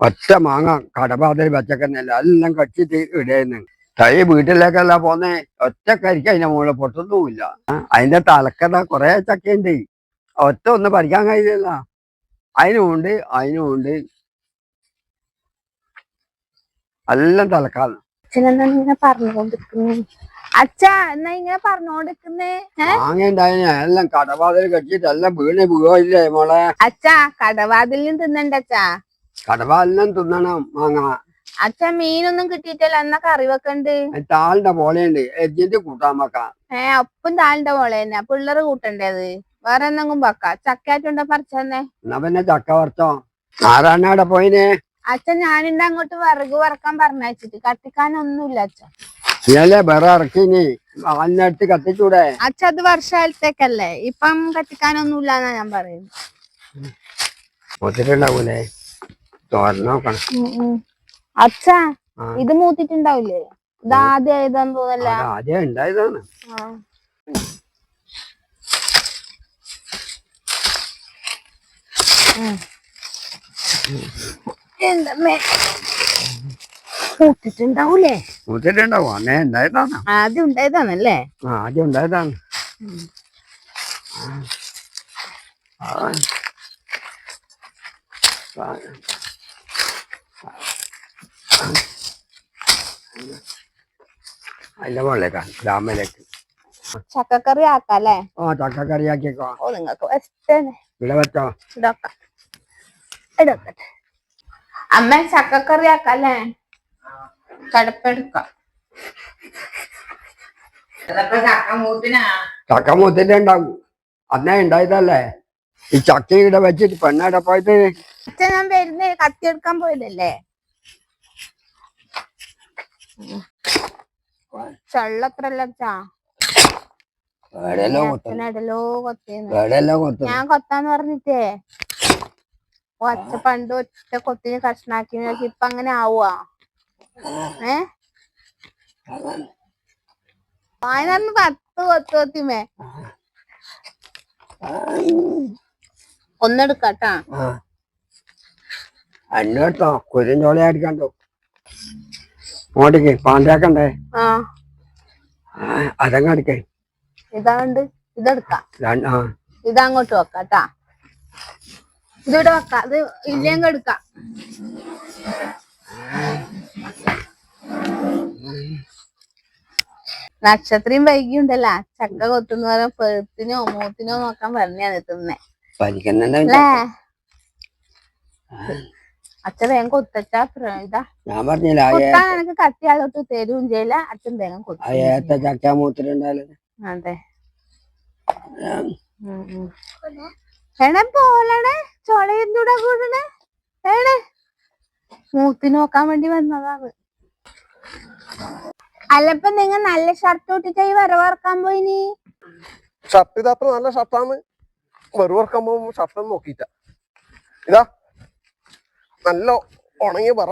ഒറ്റ മാങ്ങ കടബാതിൽ വെച്ചക്കന്നല്ല എല്ലാം കടിച്ചിട്ട് ഇടയുന്നു. തൈ വീട്ടിലേക്കല്ല പോന്നേ, ഒറ്റ കരിക്ക് അതിന്റെ മുകളിൽ പൊട്ടുന്നുമില്ല. അതിന്റെ തലക്കഥ കൊറേ ചക്കയുണ്ട്, ഒറ്റ ഒന്ന് പറിക്കാൻ കഴിയില്ല. അതിനുമുണ്ട് എല്ലാം തലക്കാണ്. ഇങ്ങനെ പറഞ്ഞോണ്ടിരിക്കുന്നേ അച്ഛാ, എന്നാ ഇങ്ങനെ പറഞ്ഞോണ്ടിരിക്കുന്നേ? മാങ്ങ ഉണ്ടായിന് എല്ലാം കടബാതിൽ കടിച്ചിട്ട് എല്ലാം വീഴില്ലേ മോളെ. അച്ഛാ, കടവാതിലും തിന്നണ്ട അച്ഛാ. കടവാതിലും തിന്നണം മാങ്ങ. അച്ഛാ, മീനൊന്നും കിട്ടിയിട്ടല്ല, എന്നാ കറി വെക്കണ്ട്? താളിന്റെ പോലെയുണ്ട്, എജിന്റെ കൂട്ടാൻ വെക്കാം. ഒപ്പം താളിന്റെ പോലെ തന്നെ പിള്ളേര് കൂട്ടണ്ടേത്. വേറെ എന്തെങ്കിലും വെക്കാം. ചക്കയായിട്ടുണ്ടോ പറിച്ചെന്നെ? എന്നാ പിന്നെ ചക്ക വറുത്തോ. ആരാണ് പോയിനെ? അച്ഛൻ ഞാനിണ്ട് അങ്ങോട്ട് വിറക് വറക്കാൻ പറഞ്ഞയച്ചിട്ട് കത്തിക്കാനൊന്നുമില്ല അച്ഛ. ഇതല്ലേ വേറെ ഇറക്കിനി അന്നടുത്ത് കത്തിച്ചൂടെ? അച്ഛ, അത് വർഷകാലത്തേക്കല്ലേ, ഇപ്പം കത്തിക്കാനൊന്നുമില്ലാന്നാ ഞാൻ പറയുന്നത്. മൂത്തിട്ടുണ്ടാവൂലേ? നോക്കണം. അച്ഛാ, ഇത് മൂത്തിട്ടുണ്ടാവില്ലേ? ഇത് ആദ്യം ആയതാന്ന് തോന്നല്ല. ആദ്യം ഉണ്ടായതാണ്. എന്തമ്മേ, മൂത്തിട്ടുണ്ടാവൂലേ? മൂത്തിട്ടുണ്ടാവും, അന്നേ ഉണ്ടായതാണ്. ആദ്യം ഉണ്ടായതാണല്ലേ? ആദ്യം ഉണ്ടായതാണ്. അതിന്റെ മുകളിലേക്കാ ഡാമിലേക്ക് ചക്കക്കറി ആക്കാല്ലേ? ചക്കക്കറി ആക്കിക്കോ. ഓ, നിങ്ങൾക്ക് വെച്ചേ ഇവിടെ വെച്ചോ. എടുക്കട്ടെ അമ്മ, ചക്കക്കറി ആക്കല്ലേ? കടപ്പെടുക്കാം. ചക്ക മൂത്തിട്ടുണ്ടാവും, അന്നേ ഉണ്ടായതല്ലേ. ഈ ചക്ക ഇവിടെ വെച്ചിട്ട് പെണ്ണാടെ പോയത്. അച്ഛൻ ഞാൻ വരുന്നേ, കത്തിയെടുക്കാൻ പോയതല്ലേ. ചള്ളത്രല്ല അച്ഛാ, ഞാൻ കൊത്താന്ന് പറഞ്ഞിട്ടേ ഒറ്റ പണ്ട് ഒറ്റ കൊത്തിന് കഷ്ണാക്കി ഇപ്പൊ അങ്ങനെ ആവുക. അതിനന്ന് 10 കൊത്ത് കൊത്തിമേ ഒന്നെടുക്കാട്ടാ. അന്നോട്ടോ കുരുഞ്ചോളി അടിക്കണ്ടോ? ഓടിക്കേ പാണ്ടാക്കണ്ടേ? അതങ്ങ് അടിക്കേ. ഇതാണ്ട് ഇതെടുക്കാം, ഇതങ്ങോട്ട് വെക്കാട്ടാ. ഇതിവിടെ വെക്കാം, ഇത് ഇല്ലെങ്കിൽ എടുക്കാം. നക്ഷത്രം വൈകിയുണ്ടല്ലോ, ചക്ക കൊത്തുന്ന പോലെ പെഴുത്തിനോ മൂത്തിനോ നോക്കാൻ പറഞ്ഞാണ് തിന്നേ. അച്ഛൻ വേഗം കൊത്തച്ചാ ഇതാ. ഞാൻ പറഞ്ഞില്ല, കൊത്താൻ എനിക്ക് കത്തിയാളോട്ട് തരും ചെയ്യില്ല. അച്ഛൻ വേഗം കൊത്തും. ചക്ക മൂത്തിട്ടുണ്ടായാലും അതെ. എണേ പോലണേ, ചൊളയെന്തൂടാ കൂടണേ? ഏണേ മൂത്തി നോക്കാൻ വേണ്ടി വന്നതാണ്. അല്ലപ്പ നിങ്ങ നല്ല ഷർട്ട് ഇട്ടിട്ട് വരവറക്കാൻ പോയിനി. ഷർട്ട് ഇതത്ര നല്ല ഷർട്ടാണ്. വെറുവറക്കാൻ പോകുമ്പോ ഷർട്ടൊന്നും നോക്കിയിട്ട. ഇതാ നല്ല ഉണങ്ങിയ പറ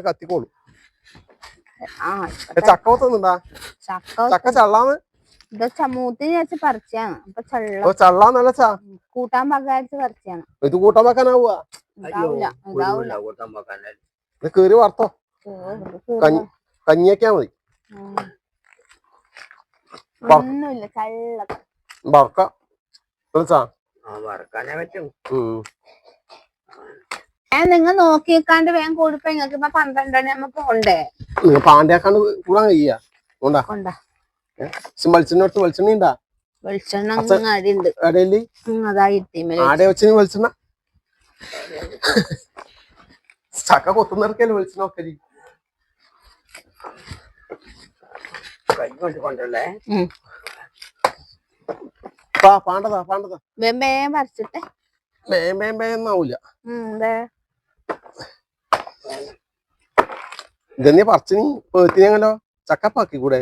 കത്തിക്കോളൂ. ചക്ക കൊത്തുന്നുണ്ടാ? ചക്ക ചള്ളാന്ന്. മൂത്തിന് വെച്ച് പറിച്ചാണ്. അപ്പൊ ചള്ളാന്നല്ല ചാ, കൂട്ടാൻ പകാരിച്ച് പറിച്ചാണ്. ഇത് കൂട്ടാൻ വെക്കാനാവുക? കേറി വറുത്തോ, കഞ്ഞിയൊക്കെയാ മതി. ഒന്നുമില്ല, ചള്ള വറക്ക വറക്കാനേ പറ്റും. നിങ്ങൾ നോക്കി വെക്കാണ്ട് വേഗം കൊടുപ്പ. നിങ്ങൾക്ക് ഇപ്പൊ 12 മണി നമ്മ പോണ്ടേ? പാണ്ടിയാക്കാണ്ട് കൂടാൻ കഴിയാ? വെളിച്ചെണ്ണ വെളിച്ചെണ്ണ ഉണ്ടാ? വെളിച്ചെണ്ണ അടിയുണ്ട്. ആടെ വെച്ച് വെളിച്ചെണ്ണ ചക്ക കൊത്തുന്നിറക്കല്ലേ വെളിച്ചെണ്ണ ഒക്കെ. കൊണ്ടല്ലേ പാണ്ടതാ വേഗം പറിച്ചിട്ടെ. വേന്നാവൂല. ഇതന്നെ പറിച്ചിനി പേത്തിനെങ്ങനോ ചക്കപ്പാക്കി കൂടെ.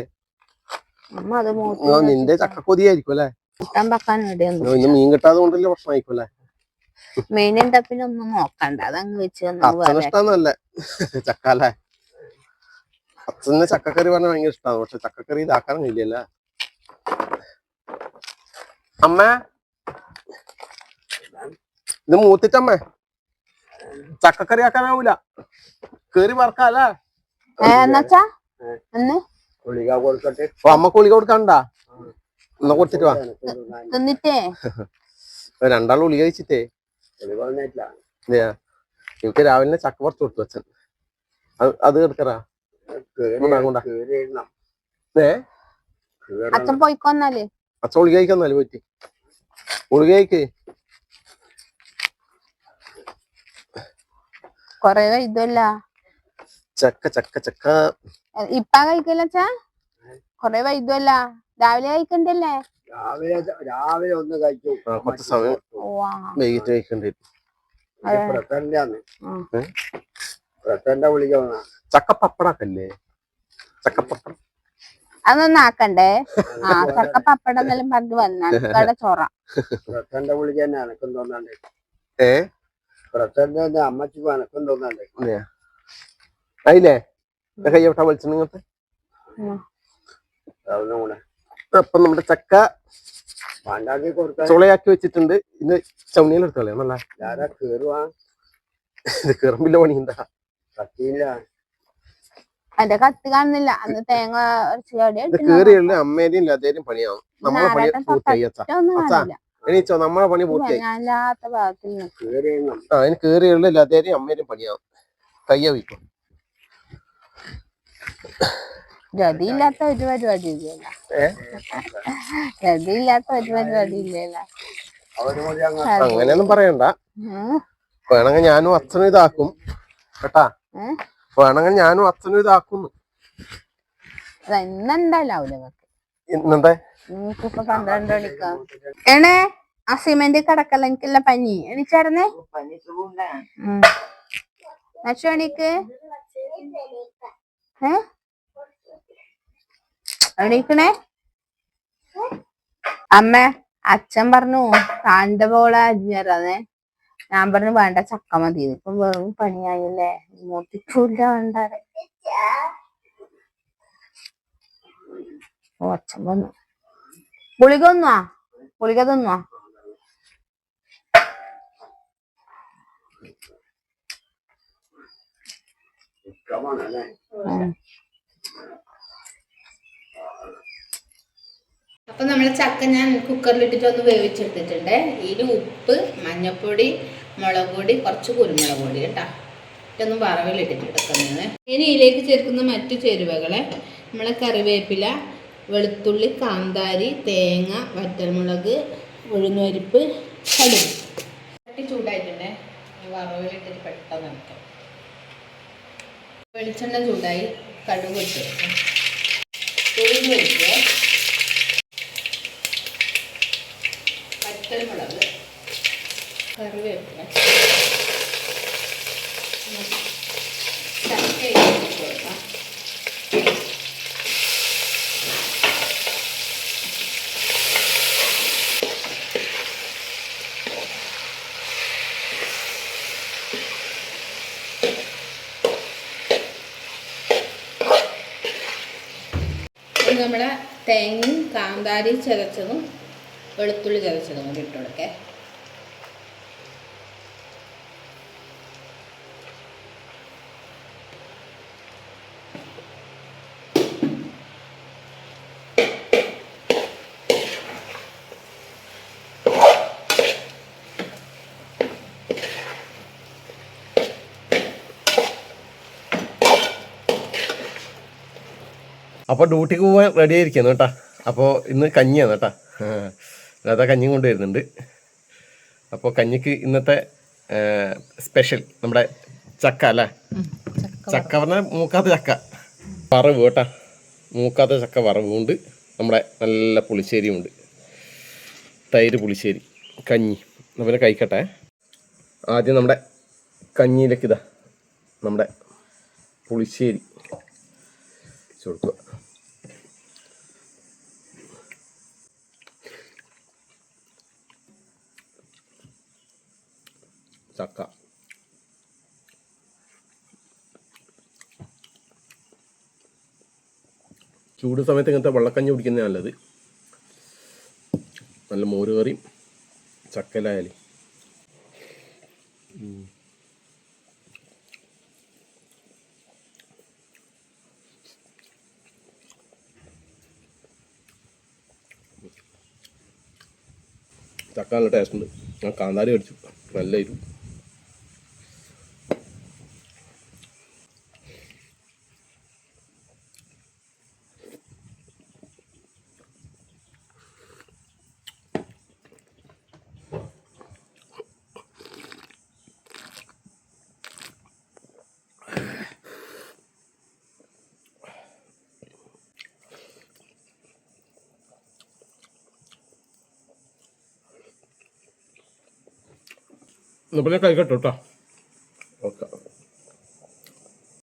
നിന്റെ ചക്ക കൊതിയായിരിക്കും അല്ലേ? മീൻ കിട്ടാതെ കൊണ്ടല്ലേ പ്രശ്നമായിരിക്കും അല്ലേ? മീനിന്റെ പിന്നെ ഒന്നും നോക്കണ്ട, അതങ്ങ് വെച്ച് ഇഷ്ടന്നല്ലേ ചക്ക അല്ലേ? അച്ഛന് ചക്കക്കറി പറഞ്ഞാൽ ഭയങ്കര ഇഷ്ടമാണ്. പക്ഷെ ചക്കക്കറി ഇതാക്കാൻ കഴിയില്ലല്ലേ അമ്മ? ഇത് മൂത്തിട്ടമ്മേ ചക്കക്കറി ആക്കാനാവൂല. കേറി വറക്കാല്ലേ? എന്നുവെച്ചാ എന്ന് ഗുളിക കൊടുക്കട്ടെ. അമ്മ ഗുളിക കൊടുക്കണ്ടാ? എന്നാ കൊടുത്തിട്ട് വാ. തിന്നിട്ടേ രണ്ടാളും ഗുളിക കഴിച്ചിട്ടേ എനിക്ക് രാവിലെ ചക്ക പുറത്ത് കൊടുത്തു അച്ഛൻ. അത് എടുക്കറാ. അച്ഛൻ പോയിക്കൊന്നാല് അച്ഛൻ ഗുളിക കഴിക്കാന്നാല് പോയിട്ട് ഗുളിക കഴിക്ക്. കൊറേ കഴിക്കല്ല ചക്ക ചക്ക ചക്ക ഇപ്പ കഴിക്കല്ല അച്ഛാ. കൊറേ വൈദ്യല്ല രാവിലെ കഴിക്കണ്ടല്ലേ? രാവിലെ ഒന്ന് കഴിച്ചു. കുറച്ച് സമയം വൈകിട്ട് കഴിക്കണ്ടേ. പ്രസന്റെ ഗുളിക ചക്കപ്പപ്പടക്കല്ലേ? ചക്കപ്പപ്പടം അതൊന്നും ആക്കണ്ടേ. ചക്ക പപ്പടം എന്നെല്ലാം പറഞ്ഞു വന്നാ ചോറ. പ്രസന്റെ ഗുളിക തന്നെ എനക്കും തോന്നാണ്ട്. പ്രസന്റെ തന്നെ അമ്മച്ചിക്കും എനക്കും തോന്നാണ്ട്. അതില്ലേ കയ്യോട്ടാ വിളിച്ചു നിങ്ങത്തെ. അപ്പൊ നമ്മുടെ ചക്ക ചുളയാക്കി വെച്ചിട്ടുണ്ട്. ഇന്ന് ചൗണിയിലെടുത്തോളെ നല്ല ഇത് കേറുമ്പില്ല പണി എന്താ കത്തിയില്ല. അതിന്റെ കത്തി കാണുന്നില്ല. അന്ന് തേങ്ങ ഇത് കേറിയുള്ള അമ്മേരും ലതേരും പണിയാവും. നമ്മളെ പണി പൂർത്തിയായി. എണീച്ചോ, നമ്മളെ പണി പൂർത്തിയായി. അതിന് കേറിയുള്ള ലതേരും അമ്മേരും പണിയാവും. കയ്യ വയ്ക്കും. ഗതിയില്ലാത്ത ഒരു പരിപാടി ഇല്ലല്ല. ഗതിയില്ലാത്ത ഒരു പരിപാടി ഇല്ലല്ല. അങ്ങനെയൊന്നും പറയണ്ട. വേണമെങ്കിൽ ഞാനും അച്ഛനും ഇതാക്കും കേട്ടാ. വേണമെങ്കിൽ ഞാനും അച്ഛനും ഇതാക്കുന്നു. ഇന്നെന്തായാലും ഇന്നെന്താ ഇപ്പൊ 12 മണിക്കാ ഏണേ ആ സിമെന്റ് കിടക്കല്ല. എനിക്കല്ല പനി. എണിച്ചായിരുന്നേ മണിക്ക് എണീക്കണേ. അമ്മ അച്ഛൻ പറഞ്ഞു കാണ്ട പോള അരിഞ്ഞറേ. ഞാൻ പറഞ്ഞു വേണ്ട ചക്ക മതി. ഇപ്പൊ വെറും പണിയായില്ലേ. മൂത്തിക്കൂല്ല വേണ്ടാരെ. ഓ അച്ഛൻ വന്നു. ഗുളിക ഒന്നുവാ ഗുളിക തിന്നുവാ. അപ്പൊ നമ്മളെ ചക്ക ഞാൻ കുക്കറിലിട്ടിട്ട് ഒന്ന് വേവിച്ചെടുത്തിട്ടുണ്ട്. ഇതിൽ ഉപ്പ്, മഞ്ഞപ്പൊടി, മുളക് പൊടി, കുറച്ച് കുരുമുളക് പൊടി കേട്ടാ. ഇതൊന്നും വറവിലിട്ടിട്ട് എടുക്കുന്നത്. ഇനി ഇതിലേക്ക് ചേർക്കുന്ന മറ്റു ചേരുവകളെ നമ്മളെ കറിവേപ്പില, വെളുത്തുള്ളി, കാന്താരി, തേങ്ങ, വറ്റൽമുളക്, ഉഴുന്നുപരിപ്പ്, കടുക്. ചട്ടി ചൂടായിട്ടുണ്ടേ. വറവിലിട്ടിട്ട് പെട്ടെന്ന് എടുക്കാം. വെളിച്ചെണ്ണ ചൂടായി. കടുക് ഇട്ട് ഉഴുന്ന് പരിപ്പ്, വറ്റൽമുളക്, കറിവേപ്പില, ചക്ക ഇട്ട് കൊടുക്കാം. നമ്മുടെ തേങ്ങയും കാന്താരി ചതച്ചതും വെളുത്തുള്ളി ചതച്ചതും കൂടി ഇട്ട് കൊടുക്കേ. അപ്പോൾ ഡ്യൂട്ടിക്ക് പോകാൻ റെഡി ആയിരിക്കുന്നു കേട്ടാ. അപ്പോൾ ഇന്ന് കഞ്ഞിയാണ് കേട്ടാ. അതാ കഞ്ഞി കൊണ്ടുവരുന്നുണ്ട്. അപ്പോൾ കഞ്ഞിക്ക് ഇന്നത്തെ സ്പെഷ്യൽ നമ്മുടെ ചക്ക അല്ലേ. ചക്ക പറഞ്ഞാൽ മൂക്കാത്ത ചക്ക വറവ് കേട്ടാ. മൂക്കാത്ത ചക്ക വറവുണ്ട്. നമ്മുടെ നല്ല പുളിശ്ശേരിയുണ്ട്. തൈര് പുളിശ്ശേരി കഞ്ഞി. പിന്നെ കഴിക്കട്ടെ. ആദ്യം നമ്മുടെ കഞ്ഞിയിലേക്ക് ഇതാ നമ്മുടെ പുളിശ്ശേരി കൊടുക്കുക. ചക്ക ചൂട് സമയത്ത് ഇങ്ങനത്തെ വെള്ളക്കഞ്ഞി കുടിക്കുന്നത് നല്ലത്. നല്ല മോര് കറിയും ചക്കലായാലും ചക്ക നല്ല ടേസ്റ്റ് ഉണ്ട്. ഞാൻ കാന്താരി അടിച്ചു നല്ല ഇരു. പിന്നെ കഴിക്കട്ടോ കേട്ടോ.